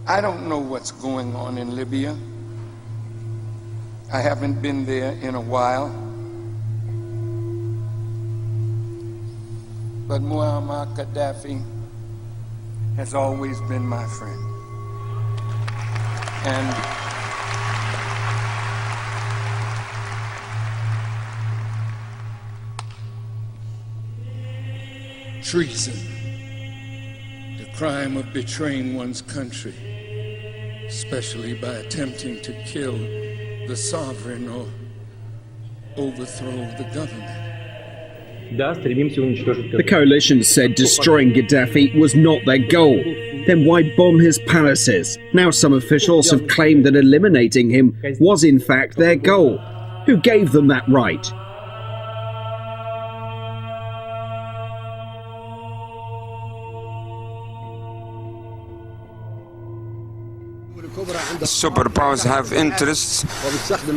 I don't know what's going on in Libya. I haven't been there in a while. But Muammar Gaddafi has always been my friend. And treason, the crime of betraying one's country, especially by attempting to kill the sovereign or overthrow the government. The coalition said destroying Gaddafi was not their goal. Then why bomb his palaces? Now some officials have claimed that eliminating him was in fact their goal. Who gave them that right? Superpowers have interests,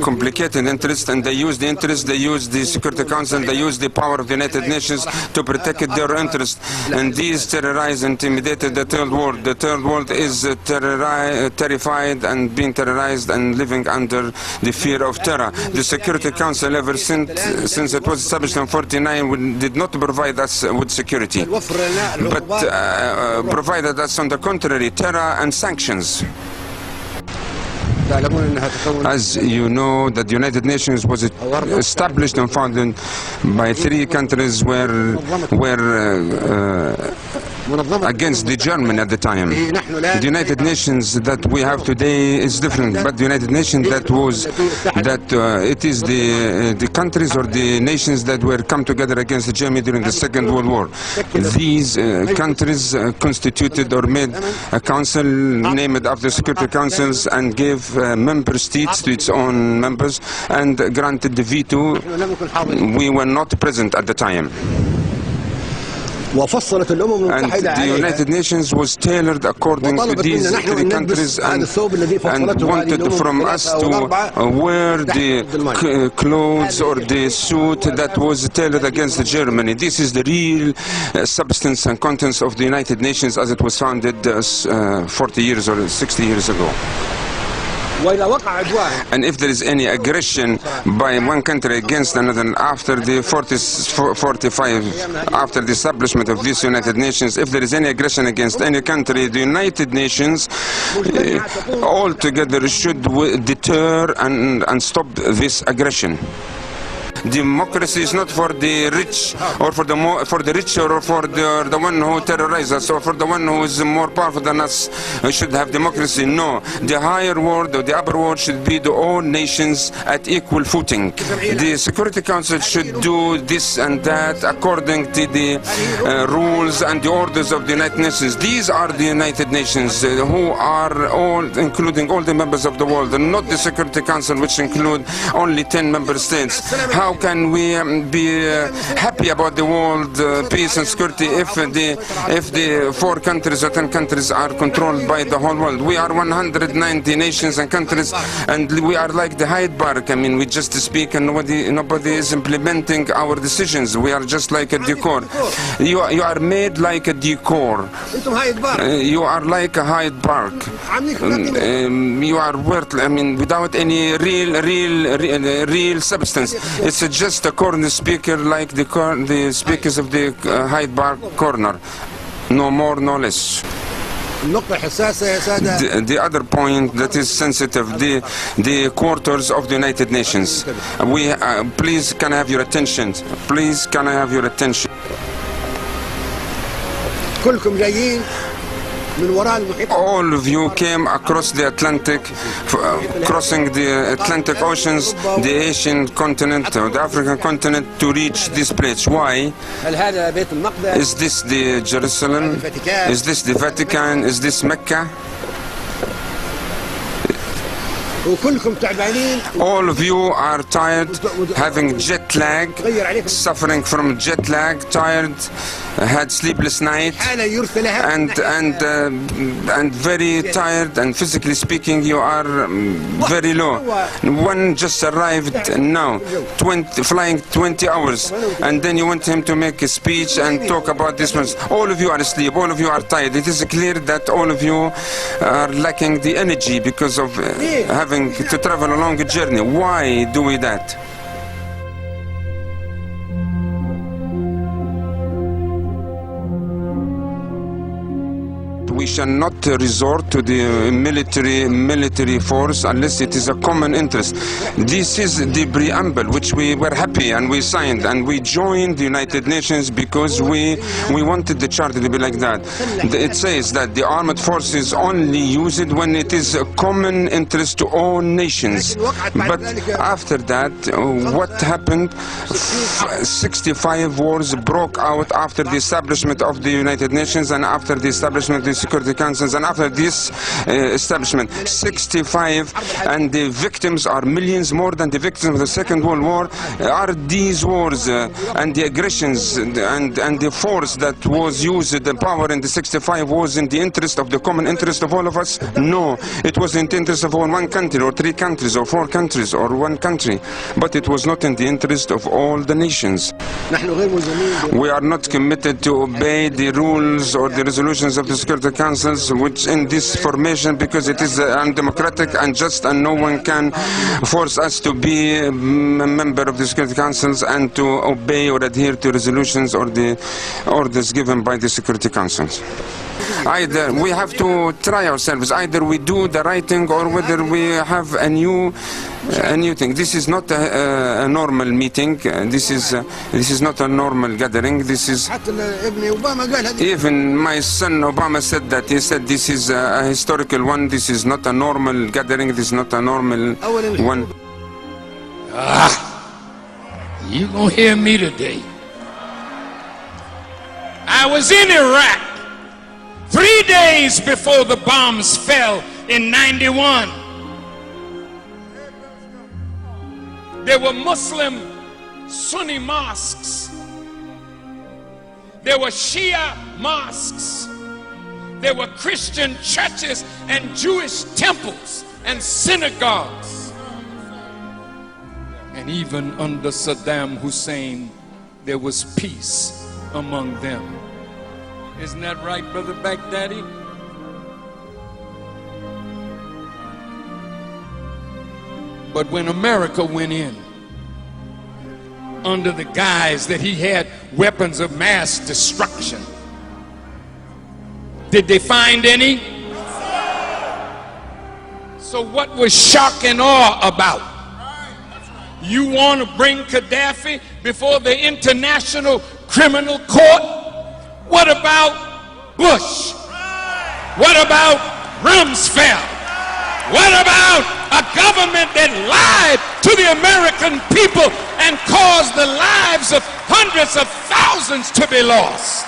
complicated interests, and they use the interests, they use the Security Council, they use the power of the United Nations to protect their interests. And these terrorize, intimidated the third world. The third world is terrified and being terrorized and living under the fear of terror. The Security Council, ever since it was established in 1949, did not provide us with security, but provided us, on the contrary, terror and sanctions. As you know, that the United Nations was established and founded by 3 countries were against the German at the time. The United Nations that we have today is different, but the United Nations it is the countries or the nations that were come together against Germany during the Second World War. These countries constituted or made a council named after Security Councils and gave member states to its own members and granted the veto. We were not present at the time. And the United Nations was tailored according to these 3 countries and wanted from us to wear the clothes or the suit that was tailored against Germany. This is the real substance and contents of the United Nations as it was founded 40 years or 60 years ago. And if there is any aggression by one country against another after the 45, after the establishment of this United Nations, if there is any aggression against any country, the United Nations altogether should deter and stop this aggression. Democracy is not for the rich or for the rich or for the one who terrorizes us or for the one who is more powerful than us. We should have democracy. No, the higher world or the upper world should be the all nations at equal footing. The Security Council should do this and that according to the rules and the orders of the United Nations. These are the United Nations who are all, including all the members of the world, and not the Security Council, which include only 10 member states. How can we be happy about the world peace and security if the 4 countries or 10 countries are controlled by the whole world? We are 190 nations and countries, and we are like the Hyde Park. I mean, we just speak and nobody is implementing our decisions. We are just like a decor. You are made like a decor. You are like a Hyde Park. You are worthless. I mean, without any real substance. It's just a corner speaker like the speakers of the Hyde Park corner. No more, no less. The other point that is sensitive, the quarters of the United Nations. Please, can I have your attention? Please, can I have your attention? All of you came across the Atlantic, crossing the Atlantic Oceans, the Asian continent, or the African continent, to reach this place. Why? Is this the Jerusalem? Is this the Vatican? Is this Mecca? All of you are tired, having jet lag, suffering from jet lag, tired, had sleepless night, and very tired, and physically speaking you are very low. One just arrived now, flying 20 hours, and then you want him to make a speech and talk about this one. All of you are asleep, all of you are tired. It is clear that all of you are lacking the energy because of having to travel a long journey. Why do we that? We shall not resort to the military force unless it is a common interest. This is the preamble which we were happy and we signed, and we joined the United Nations because we wanted the charter to be like that. It says that the armed forces only use it when it is a common interest to all nations. But after that, what happened? 65 wars broke out after the establishment of the United Nations and after the establishment of the Security Councils, and after this establishment, 65, and the victims are millions more than the victims of the Second World War. Are these wars and the aggressions and the force that was used, the power in the 65 was in the interest of the common interest of all of us? No, it was in the interest of one country or 3 countries or 4 countries or 1 country, but it was not in the interest of all the nations. We are not committed to obey the rules or the resolutions of the Security Councils, which in this formation, because it is undemocratic and just, and no one can force us to be a member of the Security Councils and to obey or adhere to resolutions or the orders given by the Security Councils. Either we have to try ourselves, either we do the right thing or whether we have a new thing. This is not a normal meeting. This is not a normal gathering. This is, even my son Obama said that. He said this is a historical one. This is not a normal gathering. This is not a normal one. You gonna hear me today. I was in Iraq 3 days before the bombs fell in '91. There were Muslim Sunni mosques. There were Shia mosques. There were Christian churches and Jewish temples and synagogues. And even under Saddam Hussein, there was peace among them. Isn't that right, Brother Baghdadi? But when America went in, under the guise that he had weapons of mass destruction, did they find any? So what was shock and awe about? You want to bring Gaddafi before the International Criminal Court? What about Bush? What about Rumsfeld? What about a government that lied to the American people and caused the lives of hundreds of thousands to be lost?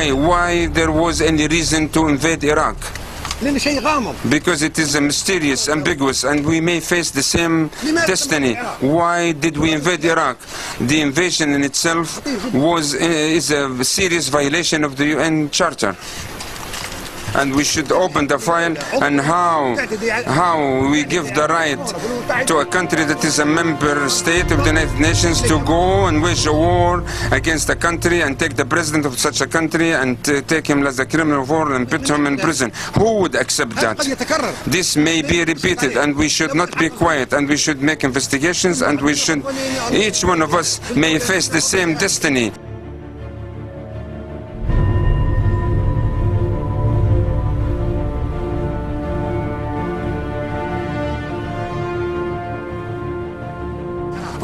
Why there was any reason to invade Iraq? Because it is mysterious, ambiguous, and we may face the same destiny. Why did we invade Iraq? The invasion in itself is a serious violation of the UN Charter. and we should open the file, and how we give the right to a country that is a member state of the United Nations to go and wage a war against a country and take the president of such a country and take him as a criminal of war and put him in prison. Who would accept that? This may be repeated, and we should not be quiet, and we should make investigations, and we should, each one of us may face the same destiny.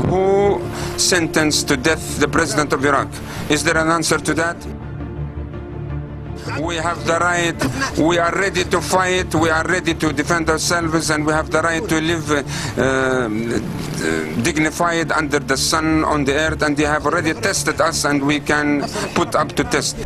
Who sentenced to death the president of Iraq? Is there an answer to that? We have the right, we are ready to fight, we are ready to defend ourselves, and we have the right to live dignified under the sun on the earth, and they have already tested us, and we can put up to test.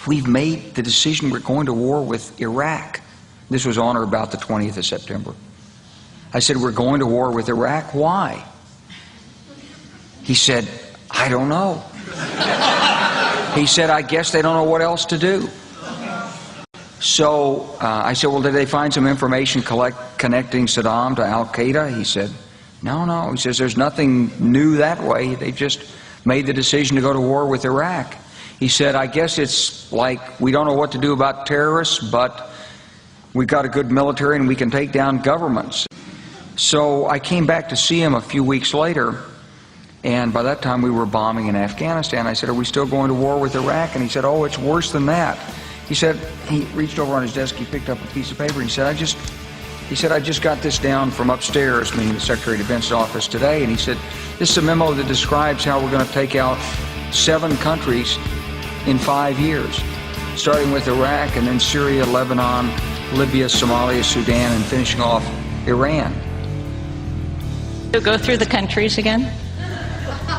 We've made the decision we're going to war with Iraq. This was on or about the 20th of September. I said, we're going to war with Iraq. Why? He said, I don't know. He said, I guess they don't know what else to do. So I said, well, did they find some information connecting Saddam to Al-Qaeda? He said, no. He says, there's nothing new that way. They just made the decision to go to war with Iraq. He said, I guess it's like we don't know what to do about terrorists, but we've got a good military and we can take down governments. So I came back to see him a few weeks later, and by that time we were bombing in Afghanistan. I said, are we still going to war with Iraq? And he said, oh, it's worse than that. He said, he reached over on his desk, he picked up a piece of paper, and he said, I just got this down from upstairs, meaning the Secretary of Defense's office today, and he said, this is a memo that describes how we're going to take out 7 countries in 5 years, starting with Iraq and then Syria, Lebanon, Libya, Somalia, Sudan, and finishing off Iran. So go through the countries again?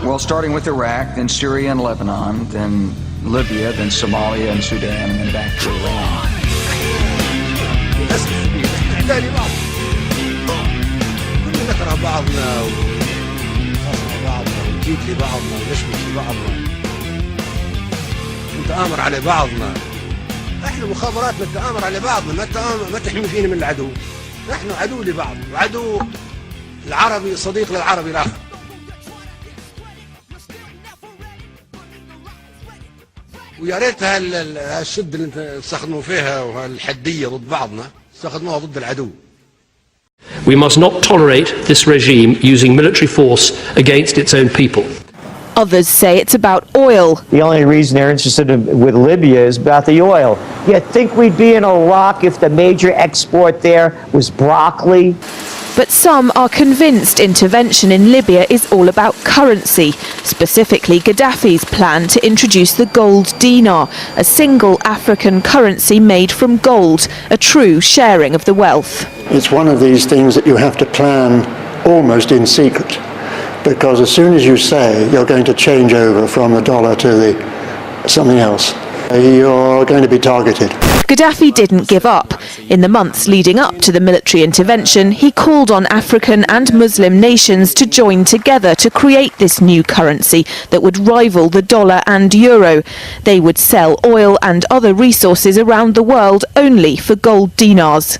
Well, starting with Iraq, then Syria and Lebanon, then Libya, then Somalia and Sudan, and then back to Iran. نكره بعضنا ونجيب لبعضنا ونشمت لبعضنا نتآمر على بعضنا. احنا مخابراتنا نتآمر على بعضنا، ما تحمي فينا من العدو. نحن عدو لبعض، وعدو العربي صديق للعربي الآخر. ويا ريت هالشد اللي استخدموا فيها وهالحدية ضد بعضنا استخدموها ضد العدو. We must not tolerate this regime using military force against its own people. Others say it's about oil. The only reason they're interested with Libya is about the oil. You'd think we'd be in Iraq if the major export there was broccoli. But some are convinced intervention in Libya is all about currency, specifically Gaddafi's plan to introduce the gold dinar, a single African currency made from gold, a true sharing of the wealth. It's one of these things that you have to plan almost in secret, because as soon as you say you're going to change over from the dollar to something else, you're going to be targeted. Gaddafi didn't give up. In the months leading up to the military intervention, he called on African and Muslim nations to join together to create this new currency that would rival the dollar and euro. They would sell oil and other resources around the world only for gold dinars.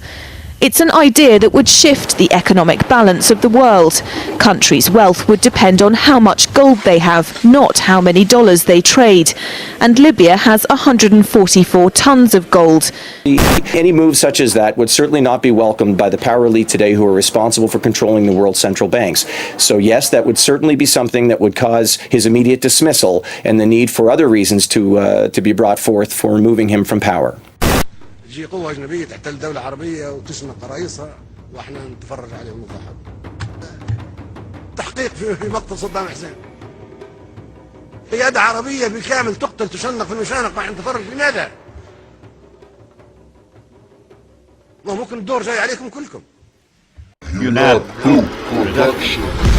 It's an idea that would shift the economic balance of the world. Countries' wealth would depend on how much gold they have, not how many dollars they trade. And Libya has 144 tons of gold. Any move such as that would certainly not be welcomed by the power elite today who are responsible for controlling the world's central banks. So yes, that would certainly be something that would cause his immediate dismissal and the need for other reasons to be brought forth for removing him from power. تجي قوة أجنبية تحتل دولة عربية وتشنق رئيسها واحنا نتفرج عليهم ونضحك. تحقيق في مقتل صدام حسين. قيادة عربية بالكامل تقتل تشنق في المشانق واحنا نتفرج في ماذا؟ ما ممكن الدور جاي عليكم كلكم. Production.